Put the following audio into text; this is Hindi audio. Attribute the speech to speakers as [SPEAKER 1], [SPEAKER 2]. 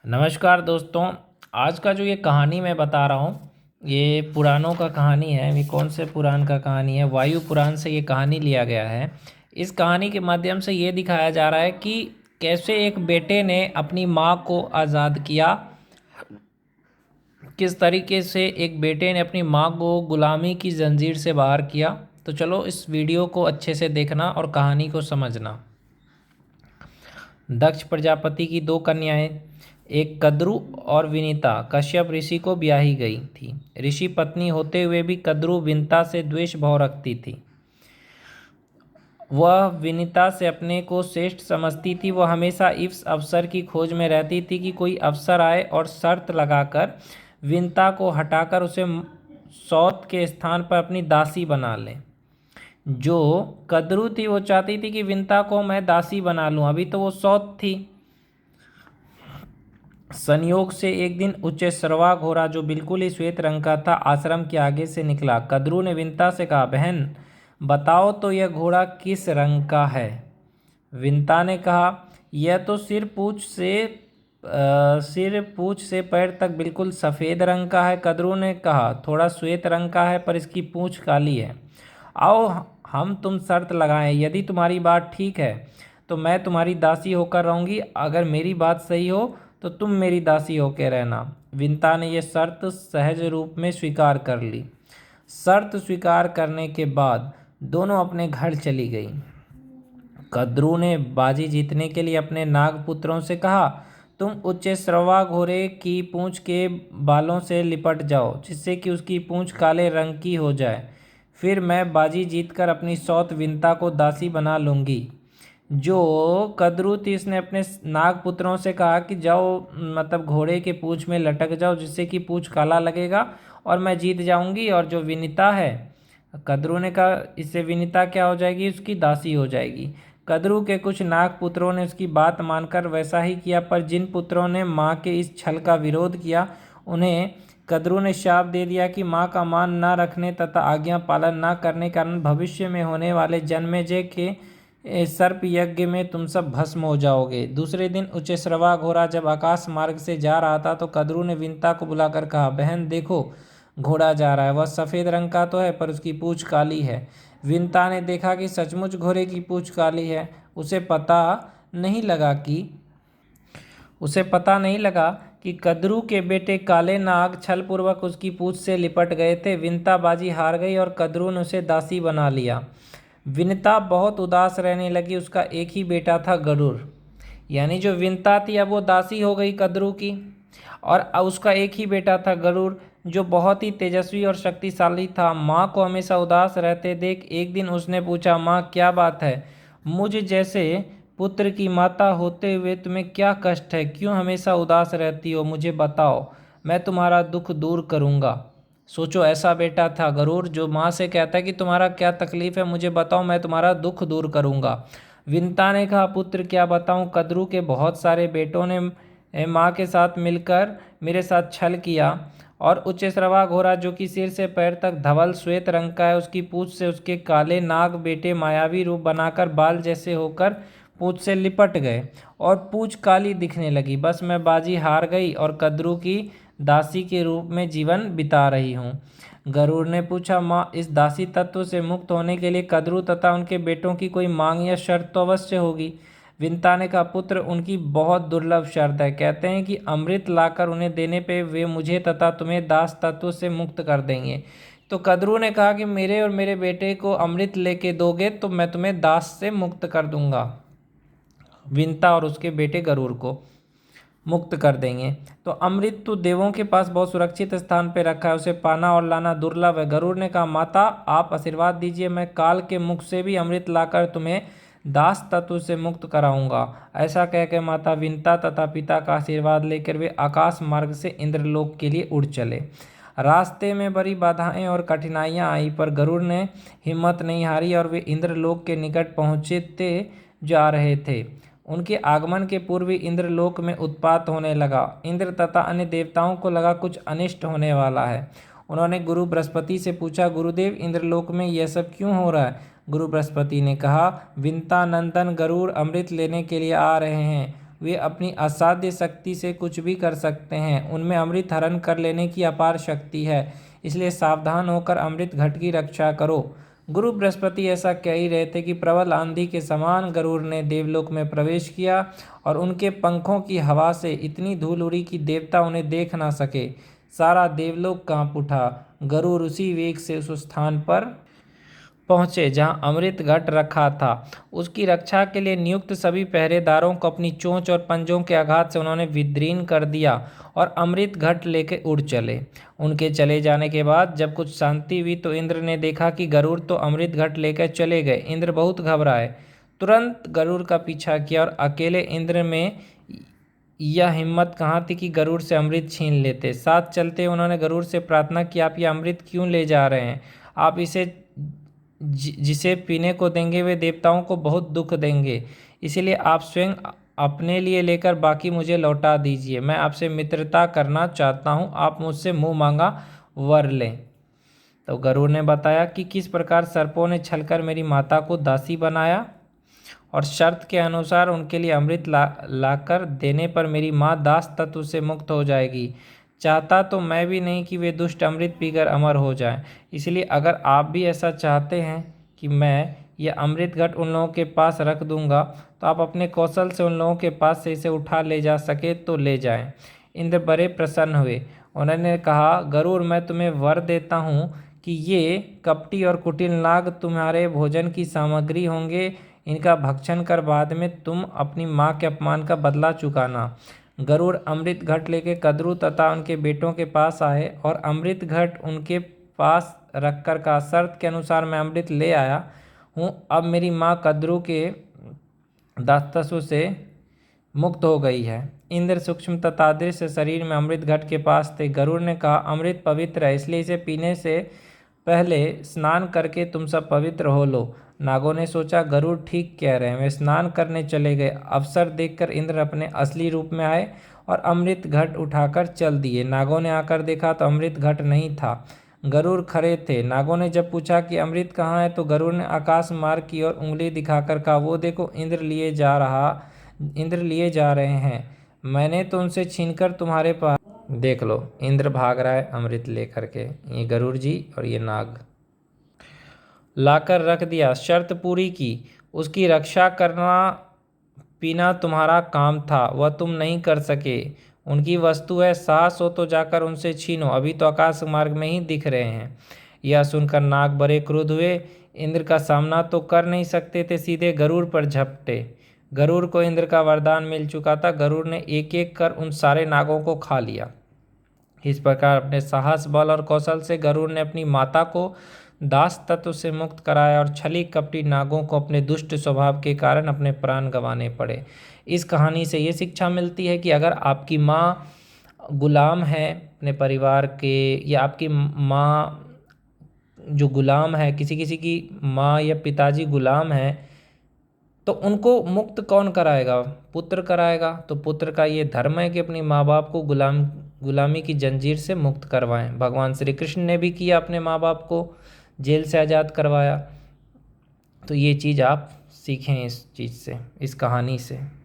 [SPEAKER 1] नमस्कार दोस्तों। आज का जो ये कहानी मैं बता रहा हूँ, ये पुराणों का कहानी है। ये कौन से पुराण का कहानी है? वायु पुराण से ये कहानी लिया गया है। इस कहानी के माध्यम से ये दिखाया जा रहा है कि कैसे एक बेटे ने अपनी माँ को आज़ाद किया, किस तरीके से एक बेटे ने अपनी माँ को गुलामी की जंजीर से बाहर किया। तो चलो इस वीडियो को अच्छे से देखना और कहानी को समझना। दक्ष प्रजापति की दो कन्याएं, एक कद्रु और विनीता, कश्यप ऋषि को ब्याही गई थी। ऋषि पत्नी होते हुए भी कद्रु विनीता से द्वेष भाव रखती थी। वह विनीता से अपने को श्रेष्ठ समझती थी। वह हमेशा इस अवसर की खोज में रहती थी कि कोई अवसर आए और शर्त लगाकर विनीता को हटाकर उसे सौत के स्थान पर अपनी दासी बना ले। जो कद्रू थी वो चाहती थी कि विनीता को मैं दासी बना लूं, अभी तो वो सौत थी। संयोग से एक दिन उच्चैश्रवा घोड़ा, जो बिल्कुल ही श्वेत रंग का था, आश्रम के आगे से निकला। कद्रू ने विनीता से कहा, बहन बताओ तो यह घोड़ा किस रंग का है? विनीता ने कहा, यह तो सिर पूंछ से पैर तक बिल्कुल सफ़ेद रंग का है। कद्रू ने कहा, थोड़ा श्वेत रंग का है पर इसकी पूंछ काली है। आओ हम तुम शर्त लगाएं, यदि तुम्हारी बात ठीक है तो मैं तुम्हारी दासी होकर रहूंगी, अगर मेरी बात सही हो तो तुम मेरी दासी होकर रहना। विनीता ने यह शर्त सहज रूप में स्वीकार कर ली। शर्त स्वीकार करने के बाद दोनों अपने घर चली गई। कद्रू ने बाजी जीतने के लिए अपने नागपुत्रों से कहा, तुम उच्चैश्रवा घोड़े की पूंछ के बालों से लिपट जाओ, जिससे कि उसकी पूंछ काले रंग की हो जाए। फिर मैं बाजी जीतकर अपनी सौत विनीता को दासी बना लूँगी। जो कद्रू थी, इसने अपने नागपुत्रों से कहा कि जाओ, मतलब घोड़े के पूंछ में लटक जाओ, जिससे कि पूंछ काला लगेगा और मैं जीत जाऊंगी। और जो विनीता है, कद्रू ने कहा, इससे विनीता क्या हो जाएगी? उसकी दासी हो जाएगी। कद्रू के कुछ नागपुत्रों ने उसकी बात मानकर वैसा ही किया, पर जिन पुत्रों ने माँ के इस छल का विरोध किया, उन्हें कद्रू ने शाप दे दिया कि माँ का मान न रखने तथा आज्ञा पालन न करने के कारण भविष्य में होने वाले जन्मेजय के सर्प यज्ञ में तुम सब भस्म हो जाओगे। दूसरे दिन उच्चैश्रवा घोड़ा जब आकाश मार्ग से जा रहा था तो कद्रू ने विनीता को बुलाकर कहा, बहन देखो, घोड़ा जा रहा है। वह सफ़ेद रंग का तो है पर उसकी पूंछ काली है। विनीता ने देखा कि सचमुच घोड़े की पूंछ काली है। उसे पता नहीं लगा कि कद्रू के बेटे काले नाग छलपूर्वक उसकी पूंछ से लिपट गए थे। विनीता बाजी हार गई और कद्रू ने उसे दासी बना लिया। विनीता बहुत उदास रहने लगी। उसका एक ही बेटा था गरुड़, यानी जो विनीता थी अब वो दासी हो गई कद्रू की। और उसका एक ही बेटा था गरुड़, जो बहुत ही तेजस्वी और शक्तिशाली था। माँ को हमेशा उदास रहते देख एक दिन उसने पूछा, माँ क्या बात है? मुझ जैसे पुत्र की माता होते हुए तुम्हें क्या कष्ट है? क्यों हमेशा उदास रहती हो? मुझे बताओ, मैं तुम्हारा दुख दूर करूँगा। सोचो, ऐसा बेटा था गरुड़ जो माँ से कहता है कि तुम्हारा क्या तकलीफ है, मुझे बताओ, मैं तुम्हारा दुख दूर करूँगा। विनीता ने कहा, पुत्र क्या बताऊँ, कद्रू के बहुत सारे बेटों ने माँ के साथ मिलकर मेरे साथ छल किया। और उच्चैश्रवा घोड़ा, जो कि सिर से पैर तक धवल श्वेत रंग का है, उसकी पूंछ से उसके काले नाग बेटे मायावी रूप बनाकर बाल जैसे होकर पूंछ से लिपट गए और पूंछ काली दिखने लगी। बस मैं बाजी हार गई और कद्रू की दासी के रूप में जीवन बिता रही हूँ। गरुड़ ने पूछा, माँ इस दासी तत्व से मुक्त होने के लिए कद्रू तथा उनके बेटों की कोई मांग या शर्त तो अवश्य होगी। विनीता ने कहा, पुत्र उनकी बहुत दुर्लभ शर्त है। कहते हैं कि अमृत लाकर उन्हें देने पे वे मुझे तथा तुम्हें दास तत्व से मुक्त कर देंगे। तो कद्रू ने कहा कि मेरे और मेरे बेटे को अमृत लेके दोगे तो मैं तुम्हें दास से मुक्त कर दूंगा। विनीता और उसके बेटे गरुड़ को मुक्त कर देंगे। तो अमृत तो देवों के पास बहुत सुरक्षित स्थान पर रखा है, उसे पाना और लाना दुर्लभ है। गरुड़ ने कहा, माता आप आशीर्वाद दीजिए, मैं काल के मुख से भी अमृत लाकर तुम्हें दास तत्व से मुक्त कराऊंगा। ऐसा कहकर माता विनीता तथा पिता का आशीर्वाद लेकर वे आकाश मार्ग से इंद्रलोक के लिए उड़ चले। रास्ते में बड़ी बाधाएं और कठिनाइयां आई, पर गरुड़ ने हिम्मत नहीं हारी और वे इंद्रलोक के निकट पहुंचते जा रहे थे। उनके आगमन के पूर्व ही इंद्रलोक में उत्पात होने लगा। इंद्र तथा अन्य देवताओं को लगा कुछ अनिष्ट होने वाला है। उन्होंने गुरु बृहस्पति से पूछा, गुरुदेव इंद्रलोक में यह सब क्यों हो रहा है? गुरु बृहस्पति ने कहा, विनीता नंदन गरुड़ अमृत लेने के लिए आ रहे हैं। वे अपनी असाध्य शक्ति से कुछ भी कर सकते हैं। उनमें अमृत हरण कर लेने की अपार शक्ति है, इसलिए सावधान होकर अमृत घट की रक्षा करो। गुरु बृहस्पति ऐसा कह ही रहे थे कि प्रबल आंधी के समान गरुड़ ने देवलोक में प्रवेश किया और उनके पंखों की हवा से इतनी धूल उड़ी कि देवता उन्हें देख ना सके। सारा देवलोक कांप उठा। गरुड़ उसी वेग से उस स्थान पर पहुंचे जहां अमृत घट रखा था। उसकी रक्षा के लिए नियुक्त सभी पहरेदारों को अपनी चोंच और पंजों के आघात से उन्होंने विदीर्ण कर दिया और अमृत घट लेके उड़ चले। उनके चले जाने के बाद जब कुछ शांति हुई तो इंद्र ने देखा कि गरुड़ तो अमृत घट लेकर चले गए। इंद्र बहुत घबराए, तुरंत गरुड़ का पीछा किया और अकेले इंद्र में यह हिम्मत कहाँ थी कि गरुड़ से अमृत छीन लेते। साथ चलते उन्होंने गरुड़ से प्रार्थना की, आप यह अमृत क्यों ले जा रहे हैं? आप इसे जिसे पीने को देंगे वे देवताओं को बहुत दुख देंगे, इसलिए आप स्वयं अपने लिए लेकर बाकी मुझे लौटा दीजिए। मैं आपसे मित्रता करना चाहता हूँ, आप मुझसे मुँह मांगा वर लें। तो गरुड़ ने बताया कि किस प्रकार सर्पों ने छलकर मेरी माता को दासी बनाया और शर्त के अनुसार उनके लिए अमृत लाकर देने पर मेरी माँ दास तत्व से मुक्त हो जाएगी। चाहता तो मैं भी नहीं कि वे दुष्ट अमृत पीकर अमर हो जाएं। इसलिए अगर आप भी ऐसा चाहते हैं कि मैं यह अमृत घट उन लोगों के पास रख दूंगा तो आप अपने कौशल से उन लोगों के पास से इसे उठा ले जा सके तो ले जाएं। इंद्र बड़े प्रसन्न हुए। उन्होंने कहा, गरुड़ मैं तुम्हें वर देता हूँ कि ये कपटी और कुटिल नाग तुम्हारे भोजन की सामग्री होंगे। इनका भक्षण कर बाद में तुम अपनी माँ के अपमान का बदला चुकाना। गरुड़ अमृत घट लेके कद्रू तथा उनके बेटों के पास आए और अमृत घट उनके पास रखकर कहा, शर्त के अनुसार मैं अमृत ले आया हूँ। अब मेरी माँ कद्रू के दासत्व से मुक्त हो गई है। इंद्र सूक्ष्म तथा अदृश्य शरीर में अमृत घट के पास थे। गरुड़ ने कहा, अमृत पवित्र है, इसलिए इसे पीने से पहले स्नान करके तुम सब पवित्र हो लो। नागों ने सोचा गरुड़ ठीक कह रहे हैं। वे स्नान करने चले गए। अवसर देखकर इंद्र अपने असली रूप में आए और अमृत घट उठाकर चल दिए। नागों ने आकर देखा तो अमृत घट नहीं था, गरुड़ खड़े थे। नागों ने जब पूछा कि अमृत कहाँ है तो गरुड़ ने आकाश मार्ग की ओर उंगली दिखाकर कहा, वो देखो इंद्र लिए जा रहे हैं। मैंने तो उनसे छीनकर तुम्हारे पास, देख लो इंद्र भाग रहा है अमृत लेकर के। ये गरुड़ जी और ये नाग लाकर रख दिया। शर्त पूरी की, उसकी रक्षा करना पीना तुम्हारा काम था, वह तुम नहीं कर सके। उनकी वस्तु है, साहस हो तो जाकर उनसे छीनो, अभी तो आकाश मार्ग में ही दिख रहे हैं। यह सुनकर नाग बड़े क्रुद्ध हुए। इंद्र का सामना तो कर नहीं सकते थे, सीधे गरुड़ पर झपटे। गरुड़ को इंद्र का वरदान मिल चुका था। गरुड़ ने एक एक कर उन सारे नागों को खा लिया। इस प्रकार अपने साहस, बल और कौशल से गरुड़ ने अपनी माता को दास तत्व से मुक्त कराया और छली कपटी नागों को अपने दुष्ट स्वभाव के कारण अपने प्राण गंवाने पड़े। इस कहानी से ये शिक्षा मिलती है कि अगर आपकी माँ गुलाम है अपने परिवार के, या आपकी माँ जो गुलाम है, किसी किसी की माँ या पिताजी गुलाम है, तो उनको मुक्त कौन कराएगा? पुत्र कराएगा। तो पुत्र का ये धर्म है कि अपनी माँ बाप को गुलामी की जंजीर से मुक्त करवाएं। भगवान श्री कृष्ण ने भी किया, अपने माँ बाप को जेल से आज़ाद करवाया। तो ये चीज़ आप सीखें इस चीज़ से, इस कहानी से।